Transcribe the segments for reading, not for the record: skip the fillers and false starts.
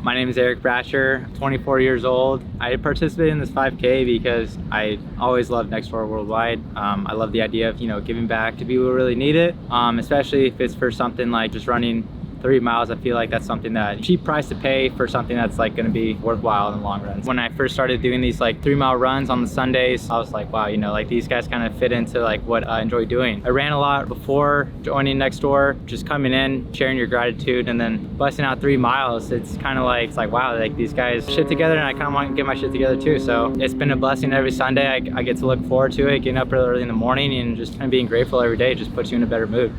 My name is Eric Brasher, 24 years old. I participated in this 5K because I always loved Next Door Worldwide. I love the idea of, giving back to people who really need it, especially if it's for something like just running 3 miles. I feel like that's something that cheap price to pay for something that's like going to be worthwhile in the long run. When I first started doing these like 3-mile runs on the Sundays, I was like, wow, like these guys kind of fit into like what I enjoy doing. I ran a lot before joining Next Door, just coming in, sharing your gratitude, and then busting out 3 miles. It's kind of like, wow, like these guys shit together, and I kind of want to get my shit together too. So it's been a blessing every Sunday. I get to look forward to it, getting up early in the morning and just kind of being grateful every day. Just puts you in a better mood.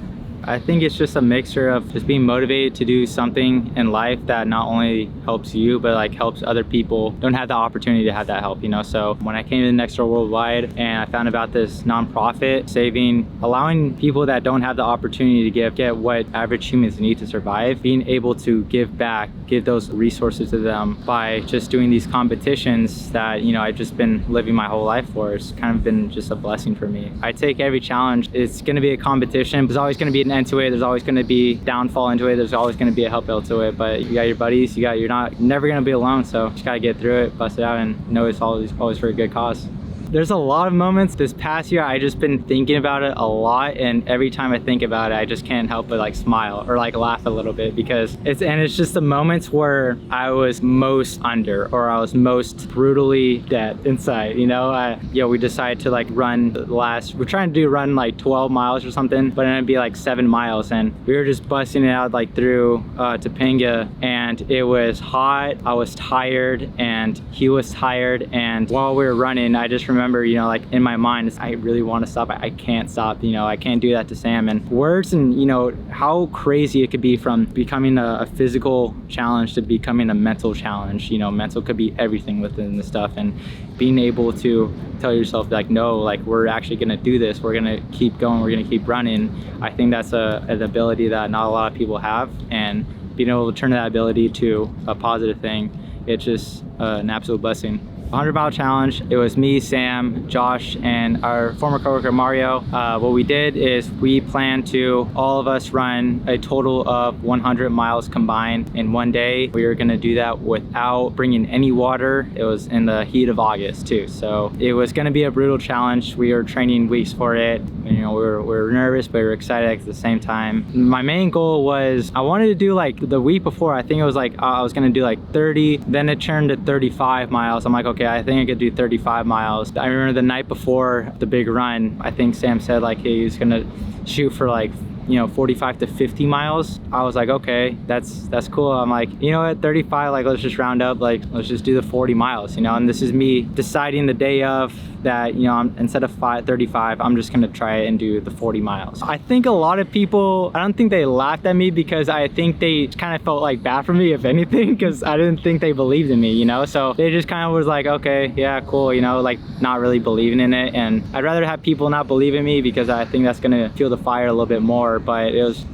I think it's just a mixture of just being motivated to do something in life that not only helps you, but like helps other people don't have the opportunity to have that help, So when I came to Next Door Worldwide and I found about this nonprofit allowing people that don't have the opportunity to get what average humans need to survive, being able to give back, give those resources to them by just doing these competitions that, I've just been living my whole life for. It's kind of been just a blessing for me. I take every challenge. It's going to be a competition. There's always going to be an end to it. There's always going to be downfall into it. There's always going to be a help out to it, but you got your buddies, you're never going to be alone. So just got to get through it, bust it out, and know it's always for a good cause. There's a lot of moments this past year. I just been thinking about it a lot, and every time I think about it, I just can't help but like smile or like laugh a little bit, because it's just the moments where I was most under, or I was most brutally dead inside. We decided to like run we're trying to run like 12 miles or something, but it'd be like 7 miles, and we were just busting it out like through Topanga, and it was hot. I was tired, and he was tired, and while we were running, I just remember, like in my mind, I really want to stop. I can't stop. I can't do that to Sam. And words, and how crazy it could be from becoming a physical challenge to becoming a mental challenge. Mental could be everything within the stuff, and being able to tell yourself like, no, like we're actually gonna do this. We're gonna keep going. We're gonna keep running. I think that's an ability that not a lot of people have, and being able to turn that ability to a positive thing, it's just an absolute blessing. 100-mile challenge. It was me, Sam, Josh, and our former coworker Mario. What we did is we planned to all of us run a total of 100 miles combined in one day. We were going to do that without bringing any water. It was in the heat of August too, so it was going to be a brutal challenge. We were training weeks for it. We were nervous, but we were excited at the same time. My main goal was I wanted to do like the week before. I think it was like I was going to do like 30. Then it turned to 35 miles. I'm like, okay, I think I could do 35 miles. I remember the night before the big run, I think Sam said like, hey, he's gonna shoot for like 45 to 50 miles. I was like, okay, that's cool. I'm like, at 35, like let's just round up, like let's just do the 40 miles, and this is me deciding the day of that, instead of 35, I'm just gonna try it and do the 40 miles. I think a lot of people, I don't think they laughed at me, because I think they kind of felt like bad for me, if anything, because I didn't think they believed in me, so they just kind of was like, okay, yeah, cool, like not really believing in it. And I'd rather have people not believe in me, because I think that's gonna fuel the fire a little bit more. But it was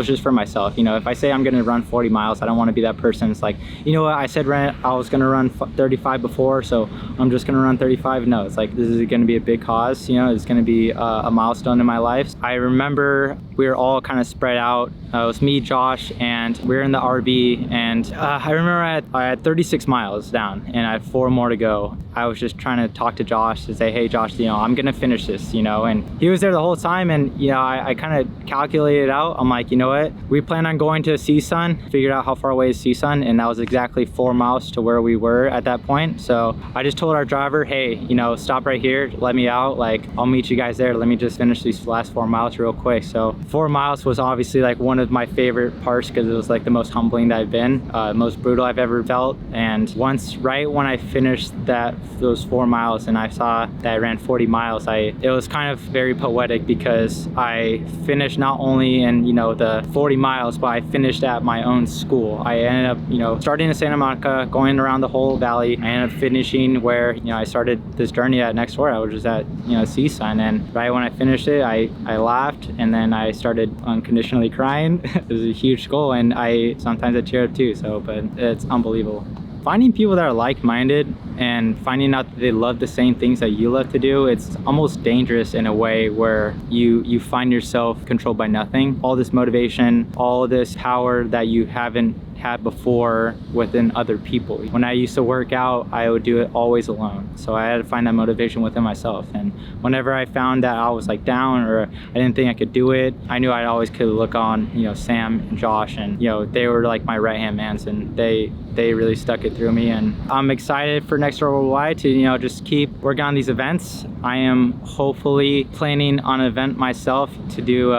just for myself. If I say I'm gonna run 40 miles, I don't want to be that person. It's like, what, I said I was gonna run 35 before, so I'm just gonna run 35. No, it's like, this is gonna be a big cause. It's gonna be a milestone in my life. I remember we were all kind of spread out. It was me, Josh, and we were in the RV, and I remember I had 36 miles down, and I had 4 more to go. I was just trying to talk to Josh to say, hey Josh, I'm gonna finish this, and he was there the whole time. And I kind of calculated out. I'm like, what, we plan on going to CSUN, figured out how far away is CSUN, and that was exactly 4 miles to where we were at that point. So I just told our driver, hey, stop right here, let me out, like I'll meet you guys there, let me just finish these last 4 miles real quick. So 4 miles was obviously like one of my favorite parts, because it was like the most humbling that I've been, most brutal I've ever felt. And right when I finished those 4 miles and I saw that I ran 40 miles, it was kind of very poetic, because I finished not only in the 40 miles, but I finished at my own school. I ended up starting in Santa Monica, going around the whole valley. I ended up finishing where I started this journey at Next Door. I was just at CSUN, and right when I finished it, I laughed, and then I started unconditionally crying. It was a huge goal, and sometimes I tear up too. But it's unbelievable. Finding people that are like-minded and finding out that they love the same things that you love to do, it's almost dangerous in a way where you find yourself controlled by nothing. All this motivation, all this power that you haven't had before within other people. When I used to work out, I would do it always alone. So I had to find that motivation within myself. And whenever I found that I was like down or I didn't think I could do it, I knew I always could look on, you know, Sam and Josh, and, you know, they were like my right-hand mans, and they really stuck it through me. And I'm excited for Next Door Worldwide to, you know, just keep working on these events. I am hopefully planning on an event myself to do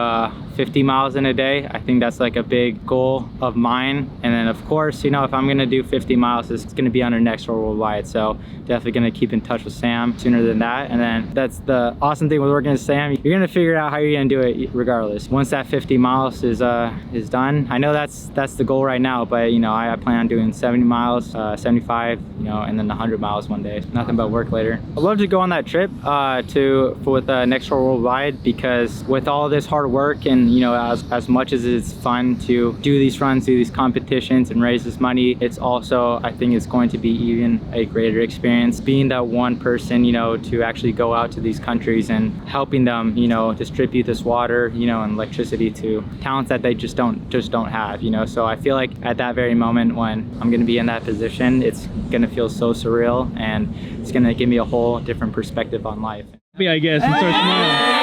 50 miles in a day. I think that's like a big goal of mine. And then of course, you know, if I'm gonna do 50 miles, it's gonna be under Next Door Worldwide. So definitely gonna keep in touch with Sam sooner than that. And then that's the awesome thing with working with Sam. You're gonna figure out how you're gonna do it regardless. Once that 50 miles is done, I know that's the goal right now, but you know, I plan on doing 70 miles, 75, you know, and then 100 miles one day. Nothing but work later. I'd love to go on that trip with Next Door Worldwide, because with all this hard work and, you know, as much as it's fun to do these runs, do these competitions and raise this money, it's also, I think it's going to be even a greater experience being that one person, you know, to actually go out to these countries and helping them, you know, distribute this water, you know, and electricity to towns that they just don't have, you know. So I feel like at that very moment when I'm going to be in that position, it's going to feel so surreal, and it's going to give me a whole different perspective on life. I guess, and start smiling.